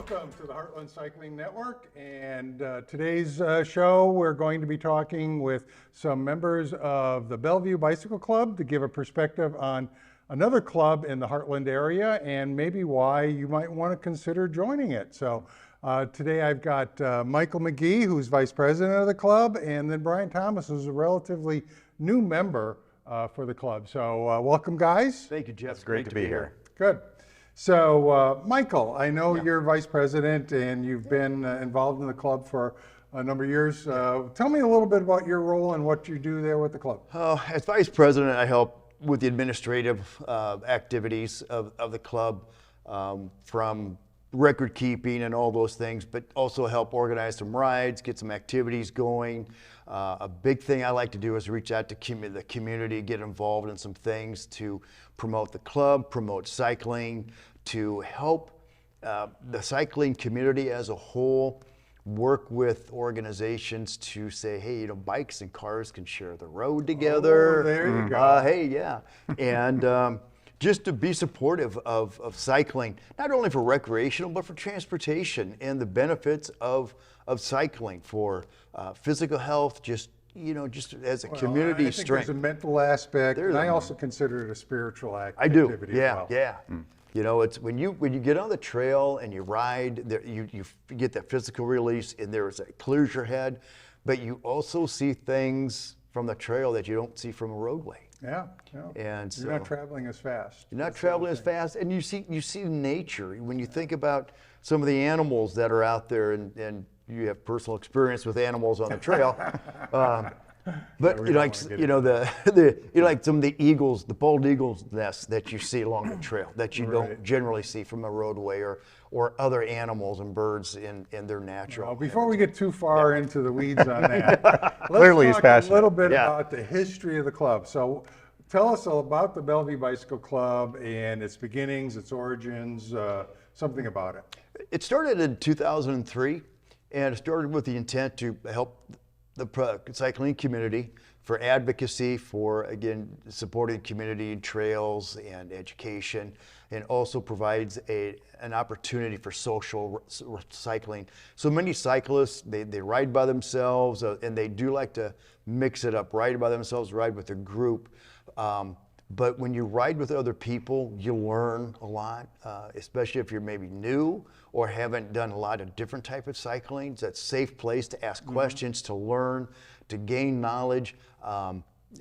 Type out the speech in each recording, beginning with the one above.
Welcome to the Heartland Cycling Network, and today's show we're going to be talking with some members of the Bellevue Bicycle Club to give a perspective on another club in the Heartland area and maybe why you might want to consider joining it. So today I've got Michael McGee, who's vice president of the club, and then Brian Thomas, who's a relatively new member for the club. So welcome, guys. Thank you, Jeff. It's great to be here. Good. So, Michael, I know you're vice president and you've been involved in the club for a number of years. Tell me a little bit about your role and what you do there with the club. As vice president, I help with the administrative activities of the club, from record keeping and all those things, but also help organize some rides, get some activities going. A big thing I like to do is reach out to the community, get involved in some things to promote the club, promote cycling, to help the cycling community as a whole work with organizations to say, hey, you know, bikes and cars can share the road together. Oh, there you go. Hey, yeah. And just to be supportive of cycling, not only for recreational, but for transportation and the benefits of cycling for physical health, just as a community I think strength. There's a mental aspect, and I also consider it a spiritual I do, activity yeah, as well. yeah. You know, it's when you get on the trail and you ride, you get that physical release, and it clears your head, but you also see things from the trail that you don't see from a roadway. Yeah, And so you're not traveling as fast. you're not traveling as fast, and you see nature. When you think about some of the animals that are out there, and you have personal experience with animals on the trail, but like some of the eagles, the bald eagle's nests that you see along the trail that you don't generally see from a roadway, or other animals and birds in their natural. Well, before we get too far into the weeds on that, Clearly he's let's talk passionate. a little bit about the history of the club. So tell us all about the Bellevue Bicycle Club and its beginnings, its origins, something about it. It started in 2003, and it started with the intent to help the cycling community, for advocacy, for, again, supporting community trails and education, and also provides an opportunity for social cycling. So many cyclists, they ride by themselves, and they do like to mix it up, ride by themselves, ride with a group. But when you ride with other people, you learn a lot, especially if you're maybe new or haven't done a lot of different type of cycling. It's a safe place to ask questions, to learn, to gain knowledge.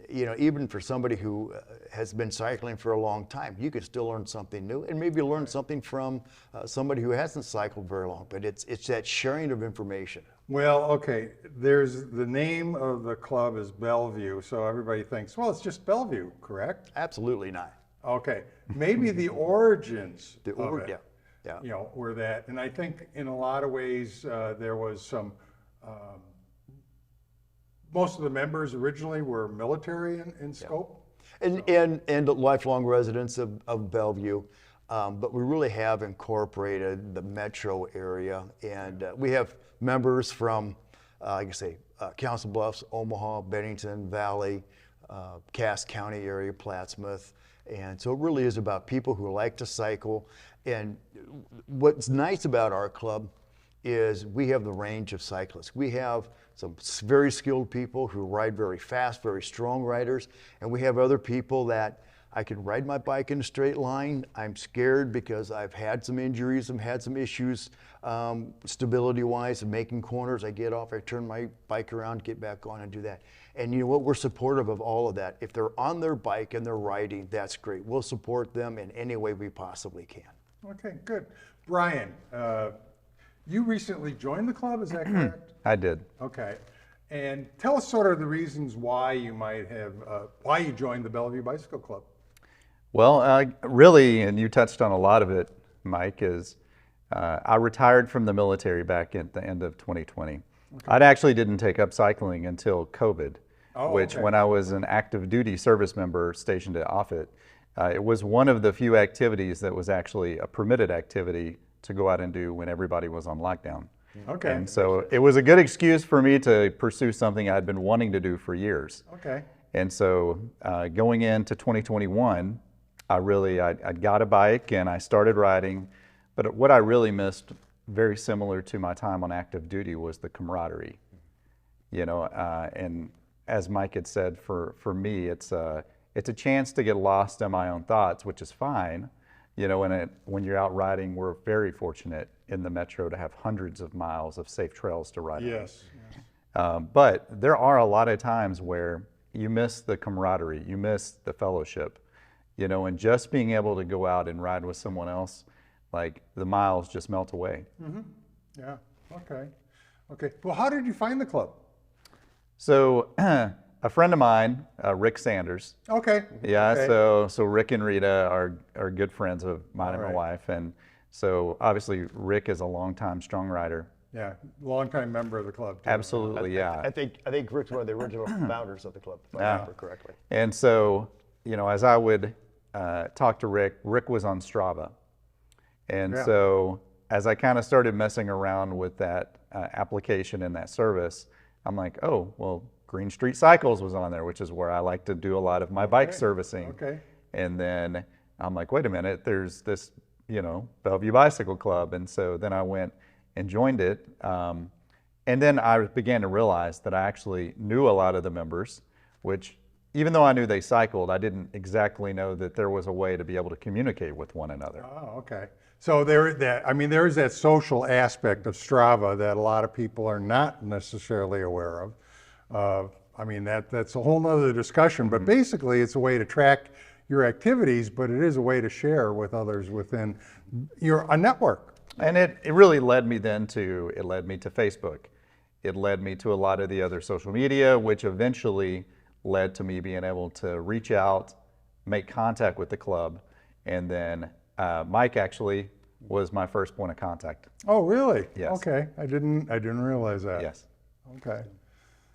Even for somebody who has been cycling for a long time, you can still learn something new, and maybe learn something from somebody who hasn't cycled very long. But it's that sharing of information. Well, okay, there's the name of the club is Bellevue, so everybody thinks, well, it's just Bellevue, correct? Absolutely not. Okay, maybe the origins of it, Yeah. were that, and I think in a lot of ways there was some. Most of the members originally were military in scope, and lifelong residents of Bellevue. But we really have incorporated the metro area, and we have members from, like I say, Council Bluffs, Omaha, Bennington Valley, Cass County area, Plattsmouth. And so it really is about people who like to cycle. And what's nice about our club is we have the range of cyclists. We have some very skilled people who ride very fast, very strong riders, and we have other people that I can ride my bike in a straight line. I'm scared because I've had some injuries, I've had some issues stability-wise and making corners. I get off, I turn my bike around, get back on and do that. And you know what, we're supportive of all of that. If they're on their bike and they're riding, that's great. We'll support them in any way we possibly can. Okay, good. Brian, you recently joined the club, is that correct? I did. Okay. And tell us sort of the reasons why you might have, why you joined the Bellevue Bicycle Club. Well, really, and you touched on a lot of it, Mike, is I retired from the military back at the end of 2020. Okay. I actually didn't take up cycling until COVID, which when I was an active duty service member stationed at Offutt, it was one of the few activities that was actually a permitted activity to go out and do when everybody was on lockdown. Okay. And so it was a good excuse for me to pursue something I'd been wanting to do for years. Okay. And so going into 2021, I got a bike and I started riding, but what I really missed very similar to my time on active duty was the camaraderie, and as Mike had said, for me, it's a chance to get lost in my own thoughts, which is fine. When you're out riding, we're very fortunate in the metro to have hundreds of miles of safe trails to ride on. Yes. But there are a lot of times where you miss the camaraderie, you miss the fellowship, and just being able to go out and ride with someone else, like the miles just melt away. Mm-hmm. Yeah. Okay. Okay. Well, how did you find the club? So a friend of mine, Rick Sanders. Okay. Yeah. Okay. So Rick and Rita are good friends of mine and my wife, and so obviously Rick is a longtime strong rider. Yeah, longtime member of the club too. Absolutely, yeah. I think Rick's one of the original founders of the club, if I remember correctly. And so, as I would talk to Rick, Rick was on Strava. And so as I kind of started messing around with that application and that service, I'm like, oh, well, Green Street Cycles was on there, which is where I like to do a lot of my bike servicing. Okay. And then I'm like, wait a minute, there's this, Bellevue Bicycle Club. And so then I went and joined it. And then I began to realize that I actually knew a lot of the members, which even though I knew they cycled, I didn't exactly know that there was a way to be able to communicate with one another. Oh, okay. So there's that social aspect of Strava that a lot of people are not necessarily aware of. That's a whole nother discussion, but basically it's a way to track your activities, but it is a way to share with others within a network. And it really led me to Facebook. It led me to a lot of the other social media, which eventually led to me being able to reach out, make contact with the club. And then Mike actually was my first point of contact. Oh, really? Yes. Okay. I didn't realize that. Yes. Okay.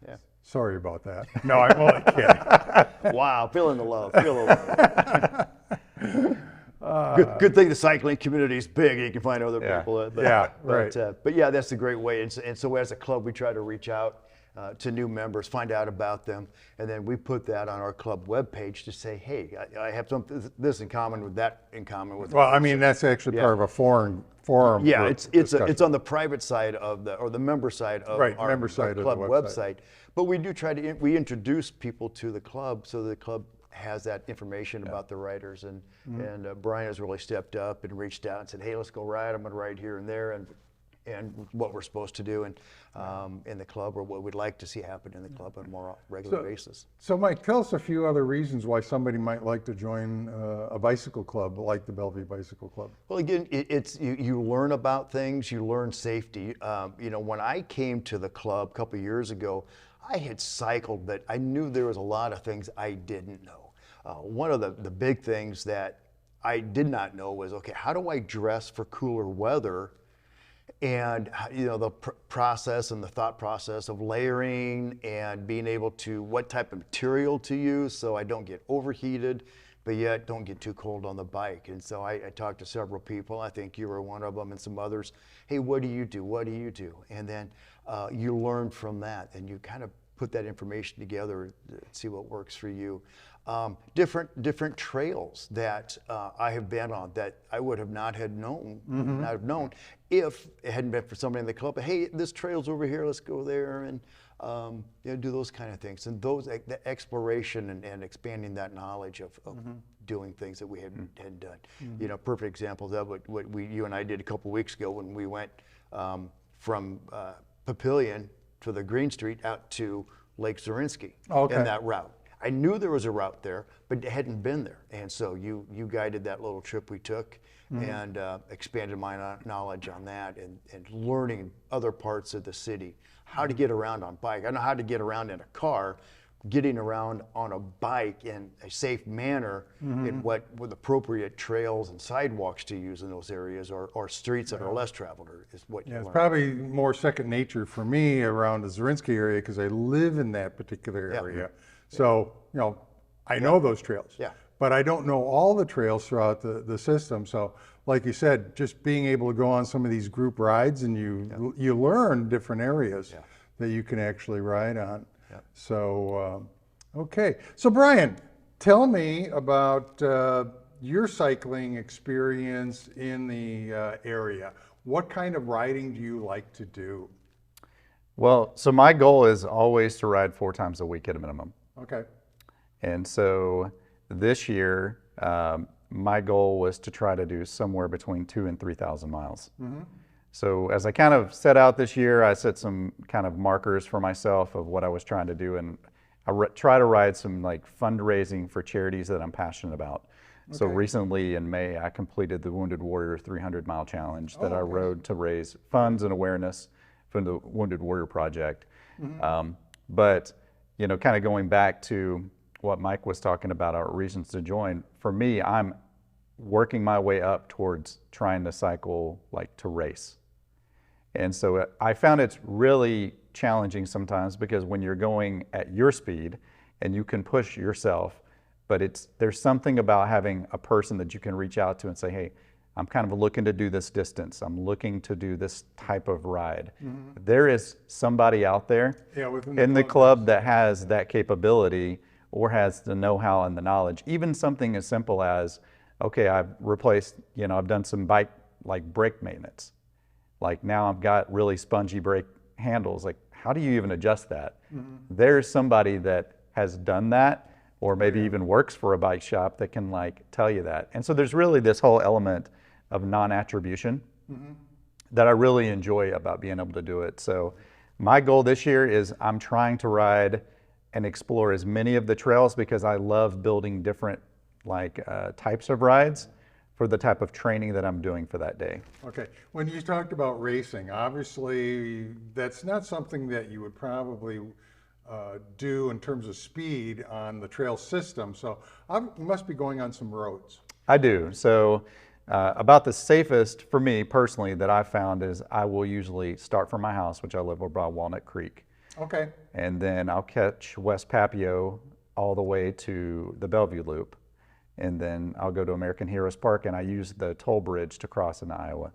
Yeah. Sorry about that. No, I'm only kidding. Wow, feeling the love. Feel the love. Good thing the cycling community is big. You can find other people. Right. But yeah, that's a great way. And so as a club, we try to reach out to new members, find out about them, and then we put that on our club webpage to say, hey, I have this in common with that in common with. Well, that's actually part of a forum. Yeah, it's on the private side of the member side of our club website. But we do try to we introduce people to the club so the club has that information about the riders, and Brian has really stepped up and reached out and said, hey, let's go ride. I'm going to ride here and there, and what we're supposed to do in the club, or what we'd like to see happen in the club on a more regular basis. So Mike, tell us a few other reasons why somebody might like to join a bicycle club like the Bellevue Bicycle Club. Well, again, you learn about things, you learn safety. When I came to the club a couple of years ago, I had cycled, but I knew there was a lot of things I didn't know. One of the big things that I did not know was, okay, how do I dress for cooler weather? And the process and the thought process of layering and being able to, what type of material to use so I don't get overheated, but yet don't get too cold on the bike. And so I talked to several people. I think you were one of them, and some others. Hey, what do you do? What do you do? And then you learn from that, and you kind of put that information together to see what works for you. Different trails that I have been on that I would have not known if it hadn't been for somebody in the club. Hey, this trail's over here, let's go there, and do those kind of things. And the exploration and expanding that knowledge of doing things that we hadn't done. Perfect examples of what you and I did a couple weeks ago when we went from Papillion to the Green Street out to Lake Zorinsky in that route. I knew there was a route there, but hadn't been there. And so you guided that little trip we took and expanded my knowledge on that and learning other parts of the city, how to get around on bike. I know how to get around in a car, getting around on a bike in a safe manner and with appropriate trails and sidewalks to use in those areas, or streets that are less traveled, is what you learn. It's probably more second nature for me around the Zorinsky area because I live in that particular area. So, I know those trails, but I don't know all the trails throughout the system. So like you said, just being able to go on some of these group rides and you learn different areas that you can actually ride on. So, okay. So Brian, tell me about your cycling experience in the area. What kind of riding do you like to do? Well, so my goal is always to ride 4 times a week at a minimum. Okay. And so this year, my goal was to try to do somewhere between 2,000 and 3,000 miles. So as I kind of set out this year, I set some kind of markers for myself of what I was trying to do, and I try to ride some like fundraising for charities that I'm passionate about. So Okay. recently in May, I completed the Wounded Warrior 300-mile challenge that I okay. rode to raise funds and awareness for the Wounded Warrior Project. But you know, kind of going back to what Mike was talking about, our reasons to join. For me, I'm working my way up towards trying to cycle like to race. And so I found it's really challenging sometimes because when you're going at your speed and you can push yourself, but there's something about having a person that you can reach out to and say, hey, I'm kind of looking to do this distance. I'm looking to do this type of ride. There is somebody out there within in the club that has that capability or has the know-how and the knowledge. Even something as simple as, okay, I've replaced, you know, I've done some bike like brake maintenance. Like now I've got really spongy brake handles. Like how do you even adjust that? There's somebody that has done that or maybe even works for a bike shop that can like tell you that. And so there's really this whole element of non-attribution that I really enjoy about being able to do it. So my goal this year is I'm trying to ride and explore as many of the trails because I love building different like types of rides for the type of training that I'm doing for that day. Okay. When you talked about racing, obviously that's not something that you would probably do in terms of speed on the trail system. So you must be going on some roads. I do. So about the safest for me personally that I found is I will usually start from my house, which I live over by Walnut Creek. Okay. And then I'll catch West Papio all the way to the Bellevue Loop. And then I'll go to American Heroes Park and I use the toll bridge to cross into Iowa.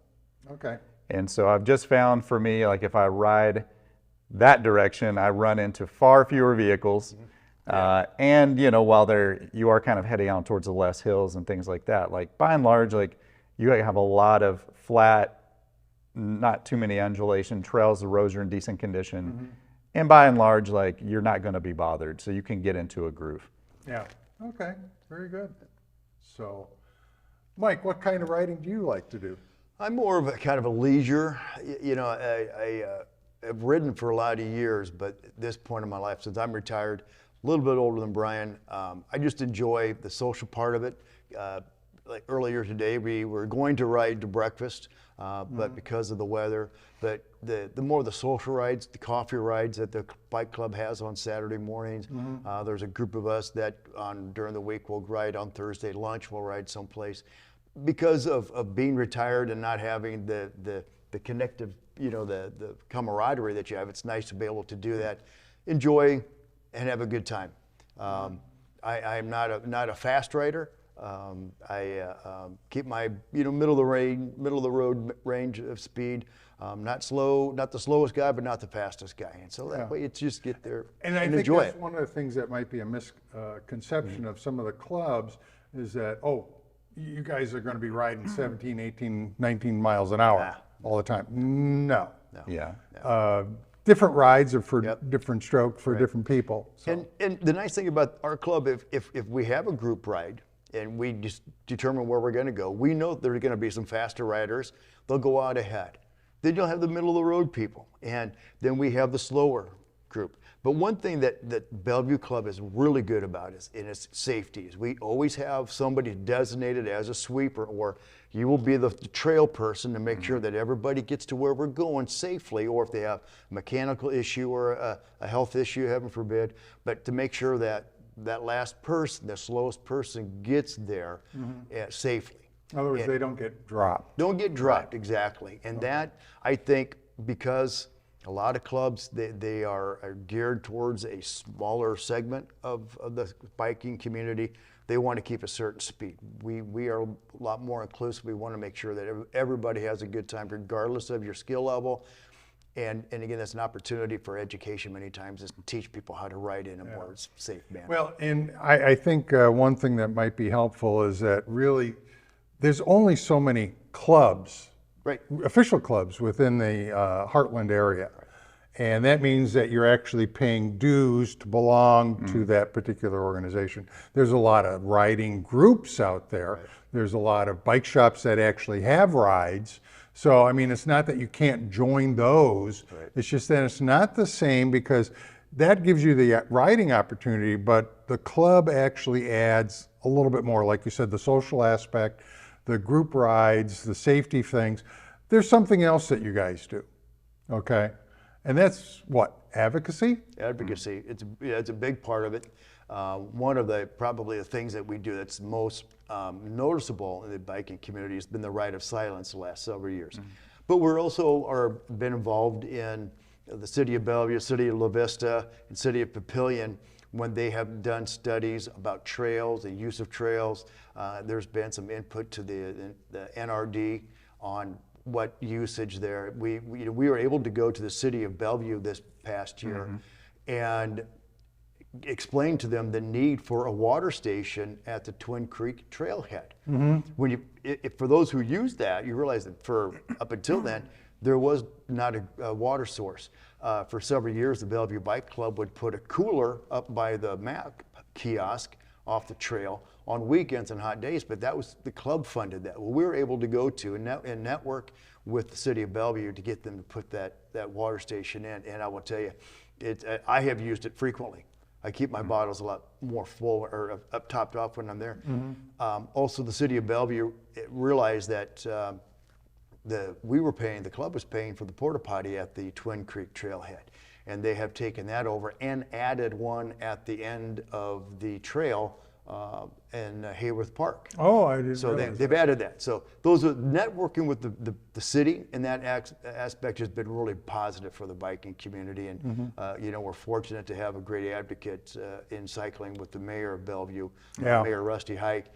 Okay. And so I've just found for me, like if I ride that direction, I run into far fewer vehicles. And you know, while you are kind of heading out towards the less hills and things like that, like by and large, like you have a lot of flat, not too many undulation trails, the roads are in decent condition. And by and large, like you're not going to be bothered. So you can get into a groove. Yeah. Okay. Very good. So, Mike, what kind of riding do you like to do? I'm more of a kind of a leisure. You know, I've ridden for a lot of years, but at this point in my life, since I'm retired, a little bit older than Brian, I just enjoy the social part of it. Like earlier today, we were going to ride to breakfast, but because of the weather, but the more the social rides, the coffee rides that the bike club has on Saturday mornings. There's a group of us that during the week will ride on Thursday lunch, we'll ride someplace. Because of being retired and not having the connective, you know, the camaraderie that you have, it's nice to be able to do that, enjoy and have a good time. I'm not a fast rider. I keep my middle of the road range of speed. Not slow, not the slowest guy, but not the fastest guy. And so that way, it's just get there and I think enjoy that's it. one of the things that might be a misconception of some of the clubs is that, oh, you guys are going to be riding 17, 18, 19 miles an hour all the time. No. Yeah. Different rides are for different strokes for different people. So. And the nice thing about our club, if we have a group ride and we just determine where we're going to go, we know there are going to be some faster riders. They'll go out ahead. Then you'll have the middle of the road people, and then we have the slower group. But one thing that Bellevue Club is really good about is in its safety. Is we always have somebody designated as a sweeper, or you will be the trail person to make sure that everybody gets to where we're going safely, or if they have a mechanical issue or a health issue, heaven forbid, but to make sure that that last person, the slowest person, gets there safely. In other words, they don't get dropped. Don't get dropped, exactly. And that, I think, because a lot of clubs, they are geared towards a smaller segment of the biking community. They want to keep a certain speed. We are a lot more inclusive. We want to make sure that everybody has a good time, regardless of your skill level. And again, that's an opportunity for education many times, is to teach people how to ride in a more safe manner. Well, and I think one thing that might be helpful is that really there's only so many clubs Right. official clubs within the Heartland area. And that means that you're actually paying dues to belong to that particular organization. There's a lot of riding groups out there. There's a lot of bike shops that actually have rides. So, I mean, it's not that you can't join those. It's just that it's not the same, because that gives you the riding opportunity, but the club actually adds a little bit more, like you said, the social aspect, the group rides, the safety things. There's something else that you guys do, okay? And that's what, advocacy? Advocacy, it's a big part of it. One of probably the things that we do that's most noticeable in the biking community has been the Ride of Silence the last several years. But we're also been involved in the city of Bellevue, city of La Vista, and city of Papillion when they have done studies about trails, the use of trails. There's been some input to the NRD on what usage there. We were able to go to the city of Bellevue this past year and explain to them the need for a water station at the Twin Creek trailhead. When for those who use that, you realize that up until then, there was not a water source. For several years, the Bellevue Bike Club would put a cooler up by the map kiosk off the trail on weekends and hot days, but that was the club funded that. Well, we were able to go to and network with the city of Bellevue to get them to put that water station in. And I will tell you, I have used it frequently. I keep my bottles a lot more full or up topped off when I'm there. Also, the city of Bellevue realized that the club was paying for the porta potty at the Twin Creek trailhead. And they have taken that over and added one at the end of the trail in Hayworth Park. Oh, I didn't So realize they've added that. So those are networking with the city, and that aspect has been really positive for the biking community. And we're fortunate to have a great advocate in cycling with the mayor of Bellevue, Mayor Rusty Hike.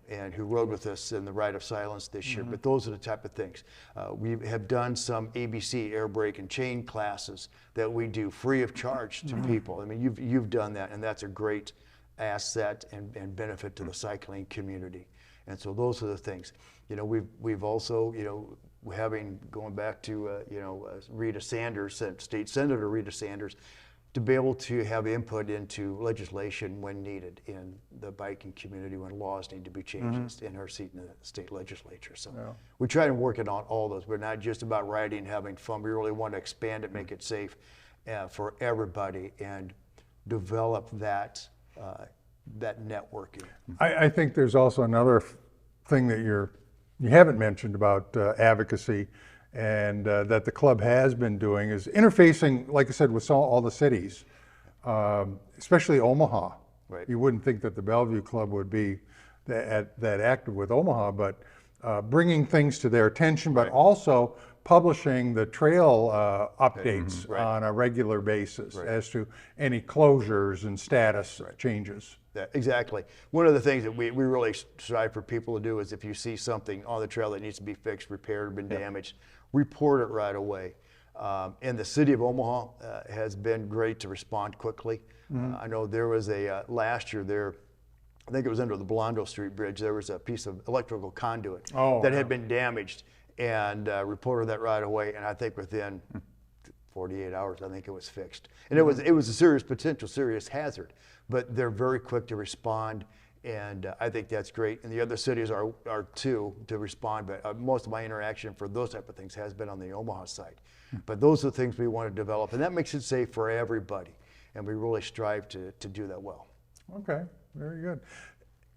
And who rode with us in the Ride of Silence this year. But those are the type of things. We have done some ABC air brake and chain classes that we do free of charge to people. I mean, you've done that, and that's a great asset and benefit to the cycling community. And so those are the things. We've also, going back to Rita Sanders, State Senator Rita Sanders, to be able to have input into legislation when needed in the biking community, when laws need to be changed in her seat in the state legislature. So we try to work it on all those. We're not just about riding and having fun. We really want to expand it, make it safe for everybody, and develop that networking. I think there's also another thing that you haven't mentioned about advocacy, and that the club has been doing is interfacing, like I said, with all the cities, especially Omaha. Right. You wouldn't think that the Bellevue Club would be that active with Omaha, but bringing things to their attention, but also publishing the trail updates on a regular basis as to any closures and status changes. Exactly. One of the things that we really strive for people to do is if you see something on the trail that needs to be fixed, repaired, or been damaged, report it right away. And the city of Omaha has been great to respond quickly. I know there was last year there, I think it was under the Blondo Street Bridge, there was a piece of electrical conduit that had been damaged, and reported that right away. And I think within 48 hours, I think it was fixed. And it was a potential serious hazard, but they're very quick to respond. And I think that's great. And the other cities are too, to respond. But most of my interaction for those type of things has been on the Omaha side. But those are the things we want to develop. And that makes it safe for everybody. And we really strive to do that well. Okay, very good.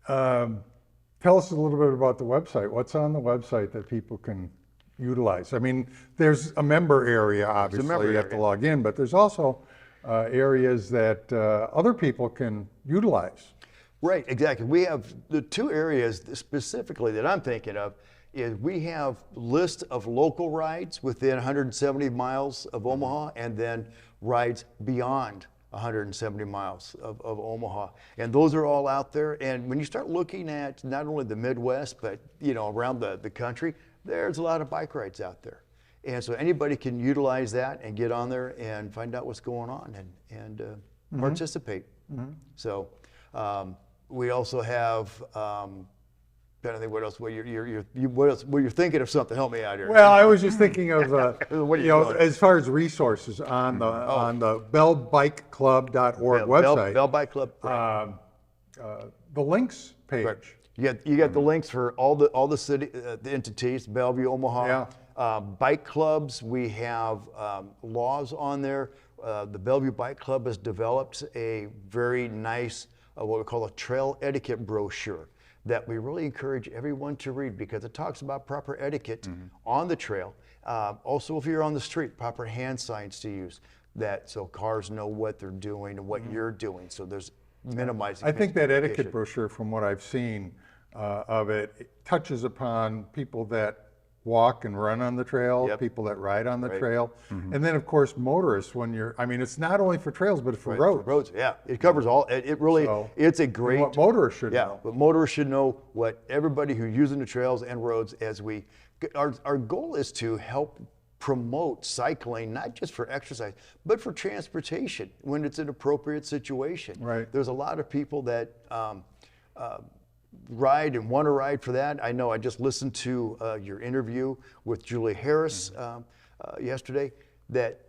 Tell us a little bit about the website. What's on the website that people can utilize? I mean, there's a member area, obviously, you have to log in, but there's also areas that other people can utilize. Right, exactly. We have the two areas specifically that I'm thinking of is we have lists of local rides within 170 miles of Omaha, and then rides beyond 170 miles of Omaha. And those are all out there. And when you start looking at not only the Midwest, but around the country, there's a lot of bike rides out there. And so anybody can utilize that and get on there and find out what's going on and participate. So we also have trying to think what else. What you're thinking of something? Help me out here. Well, I was just thinking of, What are you you know, doing? as far as resources on the bellbikeclub.org website. Bell Bike Club. Right. The links page. Right. You got the links for all the city the entities, Bellevue, Omaha. Bike clubs. We have laws on there. The Bellevue Bike Club has developed a very nice what we call a trail etiquette brochure that we really encourage everyone to read because it talks about proper etiquette on the trail. Also, if you're on the street, proper hand signs to use so cars know what they're doing and what you're doing. So there's minimizing. I think that etiquette brochure, from what I've seen of it, touches upon people that walk and run on the trail, people that ride on the trail, and then of course motorists I mean, it's not only for trails, but for roads. Roads, yeah. It covers all, it really, it's a great. What motorists should know. But motorists should know what everybody who's using the trails and roads our goal is to help promote cycling, not just for exercise, but for transportation when it's an appropriate situation. Right. There's a lot of people that ride and want to ride for that. I know I just listened to your interview with Julie Harris yesterday that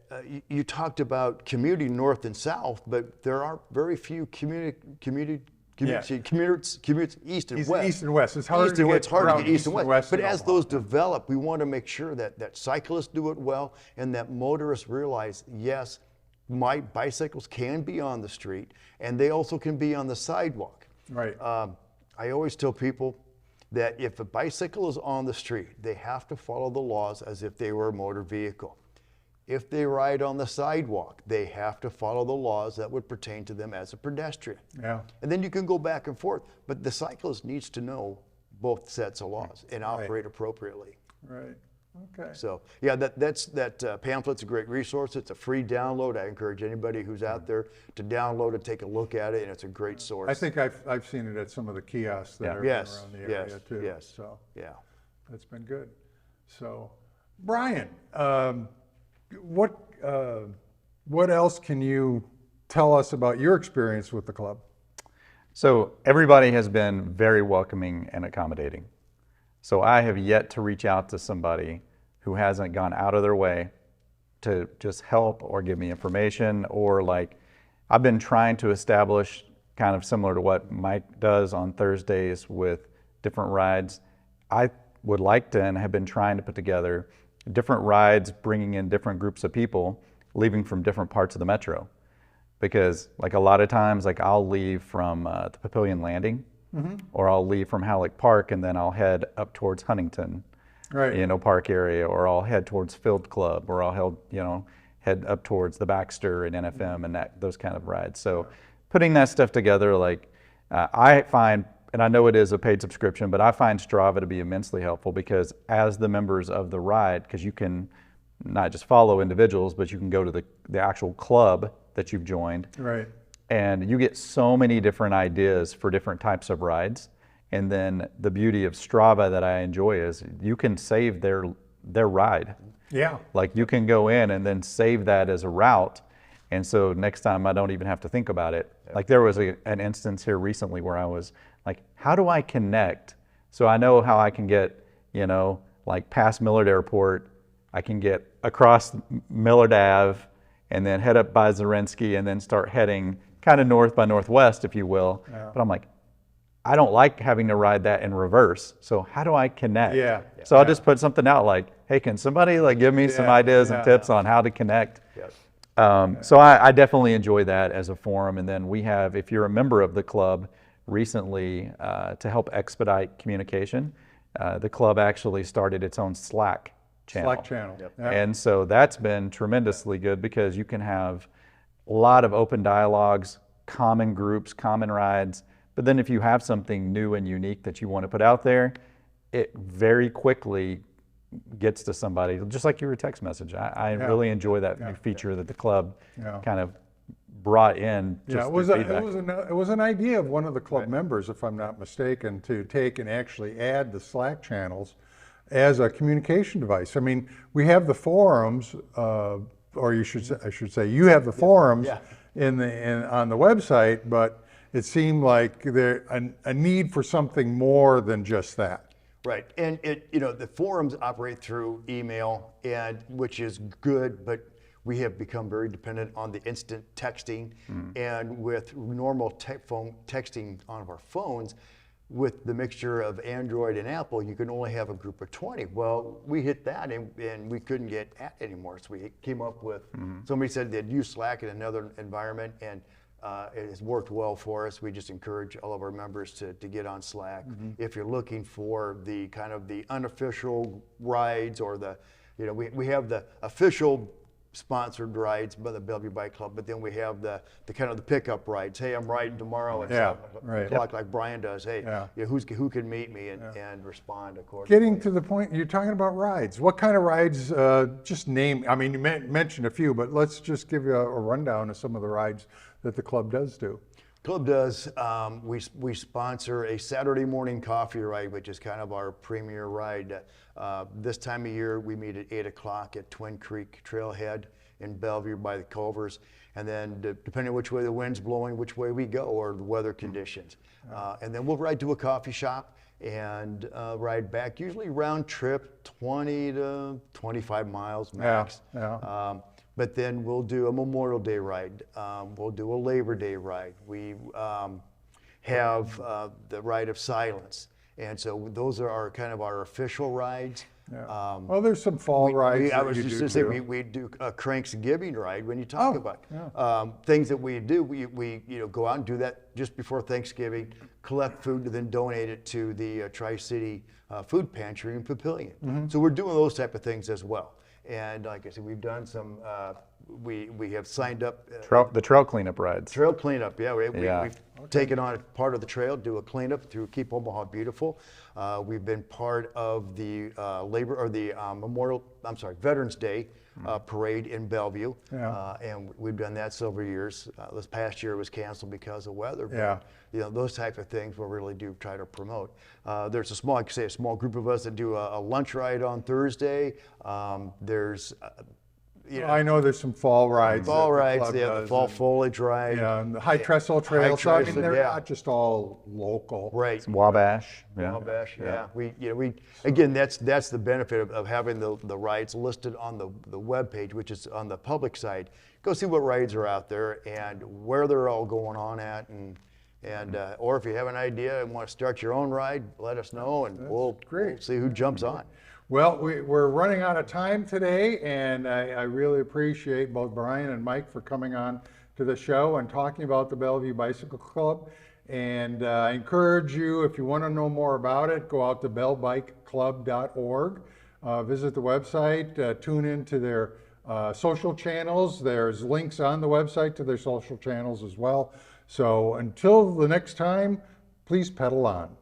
you talked about commuting north and south, but there are very few commutes east and west. East and west. It's hard to get east and west. But as Omaha. those develop, we want to make sure that cyclists do it well and that motorists realize, yes, my bicycles can be on the street and they also can be on the sidewalk. Right. I always tell people that if a bicycle is on the street, they have to follow the laws as if they were a motor vehicle. If they ride on the sidewalk, they have to follow the laws that would pertain to them as a pedestrian. Yeah. And then you can go back and forth. But the cyclist needs to know both sets of laws and operate appropriately. Right. Okay. So yeah, that pamphlet's a great resource. It's a free download. I encourage anybody who's out there to download it, take a look at it, and it's a great source. I think I've seen it at some of the kiosks that are around the area too. Yes. So yeah, that's been good. So, Brian, what else can you tell us about your experience with the club? So everybody has been very welcoming and accommodating. So I have yet to reach out to somebody who hasn't gone out of their way to just help or give me information, or like I've been trying to establish, kind of similar to what Mike does on Thursdays with different rides. I would like to and have been trying to put together different rides, bringing in different groups of people, leaving from different parts of the metro. Because like a lot of times, like I'll leave from the Papillion Landing, or I'll leave from Halleck Park and then I'll head up towards Huntington, park area, or I'll head towards Field Club, or I'll head up towards the Baxter and NFM and those kind of rides. So putting that stuff together, like I find, and I know it is a paid subscription, but I find Strava to be immensely helpful because as the members of the ride, because you can not just follow individuals, but you can go to the actual club that you've joined. Right. And you get so many different ideas for different types of rides. And then the beauty of Strava that I enjoy is you can save their ride. Yeah. Like you can go in and then save that as a route. And so next time I don't even have to think about it. Like there was an instance here recently where I was like, how do I connect? So I know how I can get, like past Millard Airport, I can get across Millard Ave and then head up by Zarinsky and then start heading kind of north by northwest, if you will. Yeah. But I'm like, I don't like having to ride that in reverse. So how do I connect? Yeah. So I'll just put something out like, hey, can somebody like give me some ideas and tips on how to connect? Yes. So I definitely enjoy that as a forum. And then we have, if you're a member of the club, recently to help expedite communication, the club actually started its own Slack channel. Slack channel. Yep. Yep. And so that's been tremendously good because you can have a lot of open dialogues, common groups, common rides. But then if you have something new and unique that you want to put out there, it very quickly gets to somebody, just like your text message. I really enjoy that new feature that the club kind of brought in. It was an idea of one of the club members, if I'm not mistaken, to take and actually add the Slack channels as a communication device. I mean, we have the forums, or I should say, you have the forums on the website, but it seemed like there a need for something more than just that. Right, and the forums operate through email, and which is good, but we have become very dependent on the instant texting, and with normal phone texting on our phones, with the mixture of Android and Apple, you can only have a group of 20. Well, we hit that and we couldn't get at it anymore, so we came up with. Somebody said they'd use Slack in another environment, and it has worked well for us. We just encourage all of our members to get on Slack. If you're looking for the kind of the unofficial rides, or we have the official sponsored rides by the Bellevue Bike Club, but then we have the kind of the pickup rides. Hey, I'm riding tomorrow at 7 o'clock like Brian does. Hey, who can meet me and respond accordingly. Getting to the point, you're talking about rides. What kind of rides, just name, I mean, you mentioned a few, but let's just give you a rundown of some of the rides that the club does do. Club does, we sponsor a Saturday morning coffee ride, which is kind of our premier ride. This time of year, we meet at 8 o'clock at Twin Creek Trailhead in Bellevue by the Culvers. And then depending on which way the wind's blowing, which way we go, or the weather conditions. And then we'll ride to a coffee shop and ride back, usually round trip, 20 to 25 miles max. But then we'll do a Memorial Day ride. We'll do a Labor Day ride. We have the Ride of Silence. And so those are our kind of our official rides. Well, there's some fall rides. I was just going to say, we do a Cranksgiving ride. When you talk about things that we do, we go out and do that just before Thanksgiving, collect food, and then donate it to the Tri-City Food Pantry in Papillion. So we're doing those type of things as well. And like I said, we've done some, we have signed up. The trail cleanup rides. Trail cleanup, we've taken on a part of the trail, do a cleanup through Keep Omaha Beautiful. We've been part of the Veterans Day parade in Bellevue. And we've done that several years. This past year was canceled because of weather. But, those type of things we really do try to promote. There's a small group of us that do a lunch ride on Thursday. There's I know there's some fall rides. The fall foliage ride. And the High Trestle Trail. So I mean, they're not just all local. Right. Some Wabash. Wabash, We again, that's the benefit of having the rides listed on the web page, which is on the public side. Go see what rides are out there and where they're all going on at, and or if you have an idea and want to start your own ride, let us know, and we'll see who jumps on. Well, we're running out of time today, and I really appreciate both Brian and Mike for coming on to the show and talking about the Bellevue Bicycle Club. And I encourage you, if you want to know more about it, go out to bellbikeclub.org, visit the website, tune into their social channels. There's links on the website to their social channels as well. So until the next time, please pedal on.